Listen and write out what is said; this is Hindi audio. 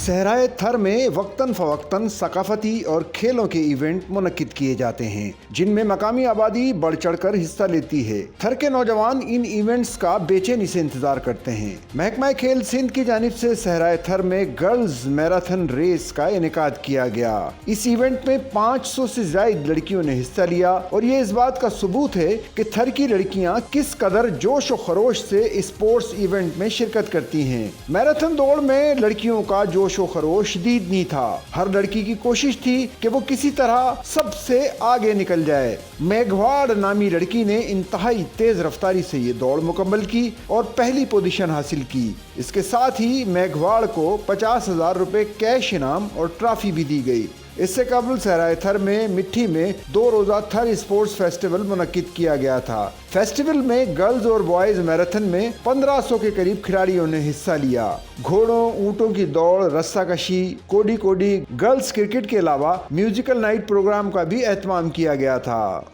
सहराए थर में वक्तन फवक्तन सकाफती और खेलों के इवेंट मुनक्किद किए जाते हैं, जिनमें मकामी आबादी बढ़ चढ़कर हिस्सा लेती है। थर के नौजवान इन इवेंट्स का बेचैनी से इंतजार करते हैं। महकमा खेल सिंध की जानिब से सहराए थर में गर्ल्स मैराथन रेस का इनेकाद किया गया। इस इवेंट में 500 से ज्यादा लड़कियों ने हिस्सा लिया और ये इस बात का सबूत है कि थर की लड़कियां किस कदर जोश और खरोश से स्पोर्ट्स इवेंट में शिरकत करती हैं। मैराथन दौड़ में लड़कियों का जोश और खरोश शदीद नहीं था। हर लड़की की कोशिश थी कि वो किसी तरह सबसे आगे निकल जाए। मेघवाड़ नामी लड़की ने इंतहाई तेज रफ्तारी से ये दौड़ मुकम्मल की और पहली पोजीशन हासिल की। इसके साथ ही मेघवाड़ को 50,000 रुपए कैश इनाम और ट्रॉफी भी दी गई। इससे कबल सहराए थर में मिट्टी में 2 रोजा थर स्पोर्ट्स फेस्टिवल मुनक्किद किया गया था। फेस्टिवल में गर्ल्स और बॉयज मैराथन में 1500 के करीब खिलाड़ियों ने हिस्सा लिया। घोड़ों, ऊंटों की दौड़, रस्साकशी, कोडी कोडी, गर्ल्स क्रिकेट के अलावा म्यूजिकल नाइट प्रोग्राम का भी एहतमाम किया गया था।